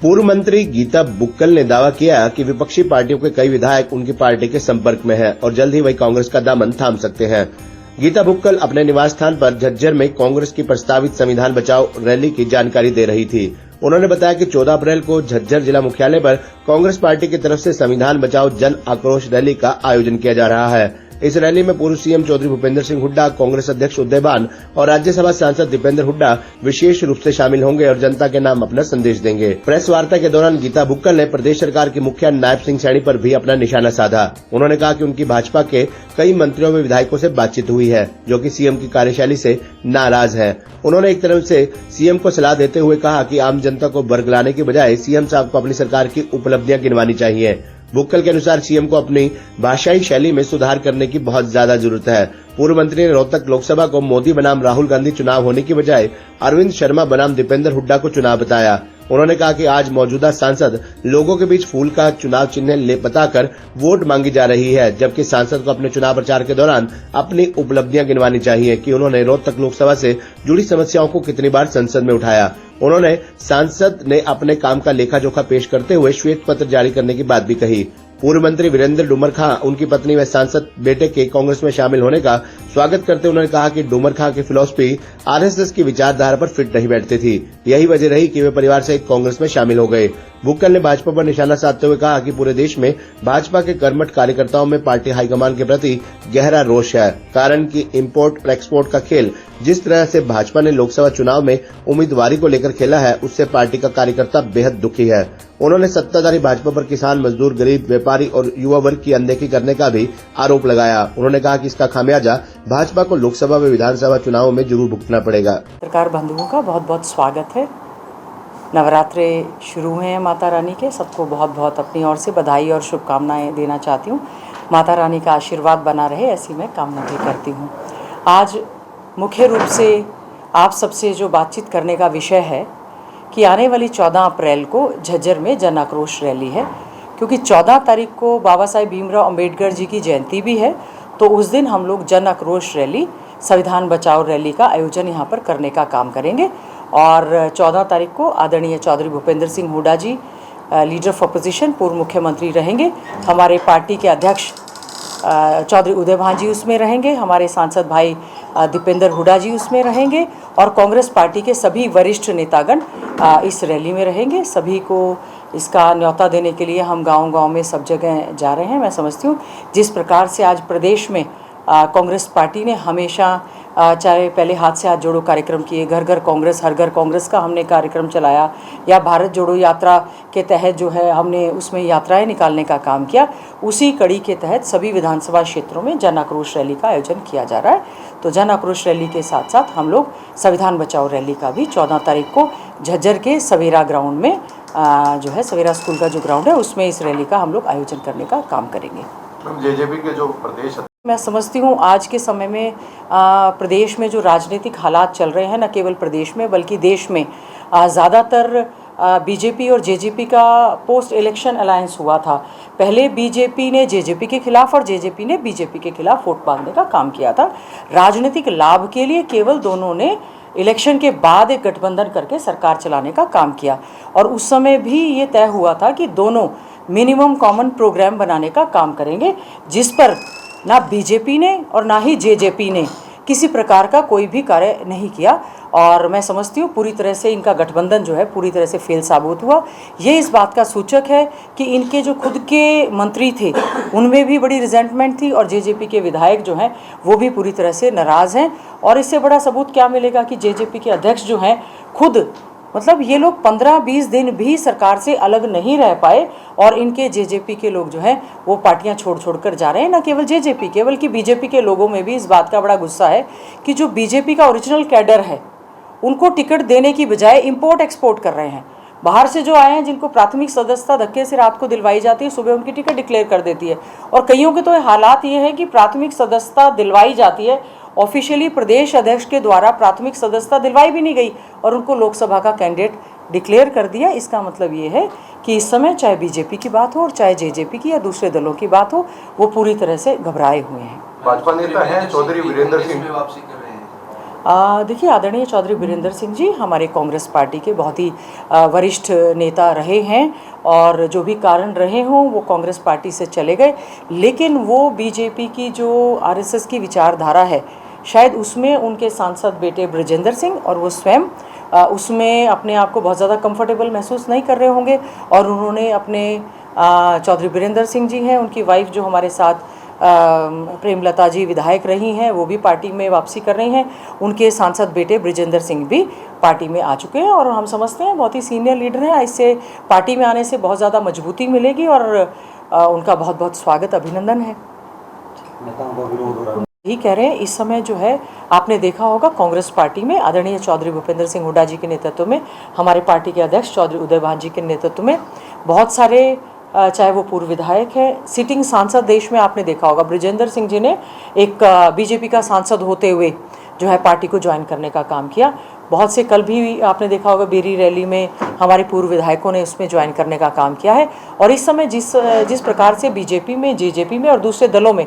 पूर्व मंत्री गीता बुक्कल ने दावा किया कि विपक्षी पार्टियों के कई विधायक उनकी पार्टी के संपर्क में हैं और जल्द ही वही कांग्रेस का दामन थाम सकते हैं। गीता बुक्कल अपने निवास स्थान पर झज्जर में कांग्रेस की प्रस्तावित संविधान बचाओ रैली की जानकारी दे रही थी। उन्होंने बताया कि 14 अप्रैल को झज्जर जिला मुख्यालय पर कांग्रेस पार्टी की तरफ से संविधान बचाओ जन आक्रोश रैली का आयोजन किया जा रहा है। इस रैली में पूर्व सीएम चौधरी भूपेंद्र सिंह हुड्डा, कांग्रेस अध्यक्ष उदयभान और राज्यसभा सांसद दीपेंद्र हुड्डा विशेष रूप से शामिल होंगे और जनता के नाम अपना संदेश देंगे। प्रेस वार्ता के दौरान गीता बुक्कल ने प्रदेश सरकार के मुखिया नायब सिंह सैनी पर भी अपना निशाना साधा। उन्होंने कहा कि उनकी भाजपा के कई मंत्रियों व विधायकों से बातचीत हुई है जो कि सीएम की कार्यशैली से नाराज है। उन्होंने एक तरफ से सीएम को सलाह देते हुए कहा कि आम जनता को बरगलाने की बजाय सीएम साहब को अपनी सरकार की उपलब्धियां गिनवानी चाहिए। बुक्कल के अनुसार सीएम को अपनी भाषाई शैली में सुधार करने की बहुत ज्यादा जरूरत है। पूर्व मंत्री ने रोहतक लोकसभा को मोदी बनाम राहुल गांधी चुनाव होने की बजाय अरविंद शर्मा बनाम दीपेंद्र हुड्डा को चुनाव बताया। उन्होंने कहा कि आज मौजूदा सांसद लोगों के बीच फूल का चुनाव चिन्ह बताकर वोट मांगी जा रही है, जबकि सांसद को अपने चुनाव प्रचार के दौरान अपनी उपलब्धियां गिनवानी चाहिए कि उन्होंने रोहतक लोकसभा से जुड़ी समस्याओं को कितनी बार संसद में उठाया। उन्होंने सांसद ने अपने काम का लेखा जोखा पेश करते हुए श्वेत पत्र जारी करने की बात भी कही। पूर्व मंत्री वीरेंद्र डूमर खां उनकी पत्नी व सांसद बेटे के कांग्रेस में शामिल होने का स्वागत करते उन्होंने कहा कि डूमर खां की फिलॉसफी आरएसएस की विचारधारा पर फिट नहीं बैठती थी। यही वजह रही कि वे परिवार सहित कांग्रेस में शामिल हो गए। बुक्कल ने भाजपा पर निशाना साधते हुए कहा कि पूरे देश में भाजपा के कर्मठ कार्यकर्ताओं में पार्टी हाईकमान के प्रति गहरा रोष है, कारण कि इम्पोर्ट और एक्सपोर्ट का खेल जिस तरह से भाजपा ने लोकसभा चुनाव में उम्मीदवारी को लेकर खेला है, उससे पार्टी का कार्यकर्ता बेहद दुखी है। उन्होंने सत्ताधारी भाजपा पर किसान, मजदूर, गरीब, व्यापारी और युवा वर्ग की अनदेखी करने का भी आरोप लगाया। उन्होंने कहा कि इसका खामियाजा भाजपा को लोकसभा व विधानसभा चुनावों में जरूर भुगतना पड़ेगा। पत्रकार बंधुओं का बहुत बहुत स्वागत है। नवरात्रे शुरू हुए हैं माता रानी के, सबको बहुत बहुत अपनी ओर से बधाई और शुभकामनाएं देना चाहती हूँ। माता रानी का आशीर्वाद बना रहे ऐसी मैं कामना भी करती हूँ। आज मुख्य रूप से आप सबसे जो बातचीत करने का विषय है कि आने वाली 14 अप्रैल को झज्जर में जन आक्रोश रैली है, क्योंकि 14 तारीख को बाबा साहेब भीमराव अंबेडकर जी की जयंती भी है। तो उस दिन हम लोग जन आक्रोश रैली, संविधान बचाओ रैली का आयोजन यहाँ पर करने का काम करेंगे। और 14 तारीख को आदरणीय चौधरी भूपेंद्र सिंह हुड्डा जी, लीडर ऑफ अपोजिशन, पूर्व मुख्यमंत्री रहेंगे। हमारे पार्टी के अध्यक्ष चौधरी उदयभान जी उसमें रहेंगे। हमारे सांसद भाई दीपेंद्र हुड्डा जी उसमें रहेंगे और कांग्रेस पार्टी के सभी वरिष्ठ नेतागण इस रैली में रहेंगे। सभी को इसका न्योता देने के लिए हम गांव-गांव में सब जगह जा रहे हैं। मैं समझती हूँ जिस प्रकार से आज प्रदेश में कांग्रेस पार्टी ने हमेशा चाहे पहले हाथ से हाथ जोड़ो कार्यक्रम किए, घर घर कांग्रेस हर घर कांग्रेस का हमने कार्यक्रम चलाया, या भारत जोड़ो यात्रा के तहत जो है हमने उसमें यात्राएं निकालने का काम किया, उसी कड़ी के तहत सभी विधानसभा क्षेत्रों में जन आक्रोश रैली का आयोजन किया जा रहा है। तो जन आक्रोश रैली के साथ साथ हम लोग संविधान बचाओ रैली का भी 14 तारीख को झज्जर के सवेरा ग्राउंड में जो है सवेरा स्कूल का जो ग्राउंड है उसमें इस रैली का हम लोग आयोजन करने का काम करेंगे। जेजेपी के जो प्रदेश, मैं समझती हूँ आज के समय में प्रदेश में जो राजनीतिक हालात चल रहे हैं, न केवल प्रदेश में बल्कि देश में ज़्यादातर बीजेपी और जेजेपी का पोस्ट इलेक्शन अलायंस हुआ था। पहले बीजेपी ने जेजेपी के खिलाफ और जेजेपी ने बीजेपी के खिलाफ वोट मांगने का काम किया था। राजनीतिक लाभ के लिए केवल दोनों ने इलेक्शन के बाद एक गठबंधन करके सरकार चलाने का काम किया और उस समय भी ये तय हुआ था कि दोनों मिनिमम कॉमन प्रोग्राम बनाने का काम करेंगे, जिस पर ना बीजेपी ने और ना ही जेजेपी ने किसी प्रकार का कोई भी कार्य नहीं किया। और मैं समझती हूँ पूरी तरह से इनका गठबंधन जो है पूरी तरह से फेल साबित हुआ। ये इस बात का सूचक है कि इनके जो खुद के मंत्री थे उनमें भी बड़ी रिजेंटमेंट थी और जेजेपी के विधायक जो हैं वो भी पूरी तरह से नाराज़ हैं। और इससे बड़ा सबूत क्या मिलेगा कि जेजेपी के अध्यक्ष जो हैं खुद, मतलब ये लोग 15-20 दिन भी सरकार से अलग नहीं रह पाए और इनके जेजेपी के लोग जो हैं वो पार्टियां छोड़ कर जा रहे हैं। न केवल जेजेपी के बल्कि बीजेपी के लोगों में भी इस बात का बड़ा गुस्सा है कि जो बीजेपी का ओरिजिनल कैडर है उनको टिकट देने की बजाय इंपोर्ट एक्सपोर्ट कर रहे हैं। बाहर से जो आए हैं जिनको प्राथमिक सदस्यता धक्के से रात को दिलवाई जाती है, सुबह उनकी टिकट डिक्लेयर कर देती है। और कईयों के तो हालात ये है कि प्राथमिक सदस्यता दिलवाई जाती है, ऑफिशियली प्रदेश अध्यक्ष के द्वारा प्राथमिक सदस्यता दिलवाई भी नहीं गई और उनको लोकसभा का कैंडिडेट डिक्लेयर कर दिया। इसका मतलब ये है कि इस समय चाहे बीजेपी की बात हो और चाहे जेजेपी की या दूसरे दलों की बात हो, वो पूरी तरह से घबराए हुए हैं। भाजपा नेता हैं चौधरी वीरेंद्र सिंह, देखिए, आदरणीय चौधरी बीरेंद्र सिंह जी हमारे कांग्रेस पार्टी के बहुत ही वरिष्ठ नेता रहे हैं और जो भी कारण रहे हों वो कांग्रेस पार्टी से चले गए, लेकिन वो बीजेपी की जो आरएसएस की विचारधारा है शायद उसमें उनके सांसद बेटे ब्रजेंद्र सिंह और वो स्वयं उसमें अपने आप को बहुत ज़्यादा कंफर्टेबल महसूस नहीं कर रहे होंगे और उन्होंने अपने चौधरी बीरेंद्र सिंह जी हैं, उनकी वाइफ जो हमारे साथ प्रेमलता जी विधायक रही हैं, वो भी पार्टी में वापसी कर रही हैं। उनके सांसद बेटे ब्रजेंद्र सिंह भी पार्टी में आ चुके हैं और हम समझते हैं बहुत ही सीनियर लीडर हैं। इससे पार्टी में आने से बहुत ज़्यादा मजबूती मिलेगी और उनका बहुत बहुत स्वागत, अभिनंदन है। यही कह रहे हैं, इस समय जो है आपने देखा होगा कांग्रेस पार्टी में आदरणीय चौधरी भूपेंद्र सिंह हुड्डा जी के नेतृत्व में, हमारे पार्टी के अध्यक्ष चौधरी उदय भान जी के नेतृत्व में बहुत सारे चाहे वो पूर्व विधायक है, सिटिंग सांसद देश में आपने देखा होगा ब्रजेंद्र सिंह जी ने एक बीजेपी का सांसद होते हुए जो है पार्टी को ज्वाइन करने का काम किया। बहुत से कल भी आपने देखा होगा बेरी रैली में हमारे पूर्व विधायकों ने उसमें ज्वाइन करने का काम किया है। और इस समय जिस प्रकार से बीजेपी में, जेजेपी में और दूसरे दलों में,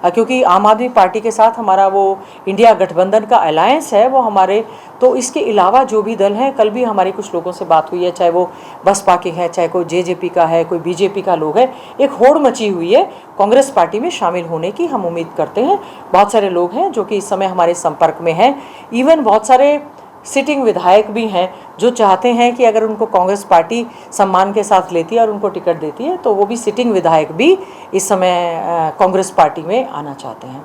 क्योंकि आम आदमी पार्टी के साथ हमारा वो इंडिया गठबंधन का अलायंस है वो हमारे, तो इसके अलावा जो भी दल हैं, कल भी हमारी कुछ लोगों से बात हुई है, चाहे वो बसपा के हैं, चाहे कोई जेजेपी का है, कोई बीजेपी का लोग है, एक होड़ मची हुई है कांग्रेस पार्टी में शामिल होने की हम उम्मीद करते हैं। बहुत सारे लोग हैं जो कि इस समय हमारे संपर्क में हैं, इवन बहुत सारे सिटिंग विधायक भी हैं जो चाहते हैं कि अगर उनको कांग्रेस पार्टी सम्मान के साथ लेती है और उनको टिकट देती है तो वो भी सिटिंग विधायक भी इस समय कांग्रेस पार्टी में आना चाहते हैं।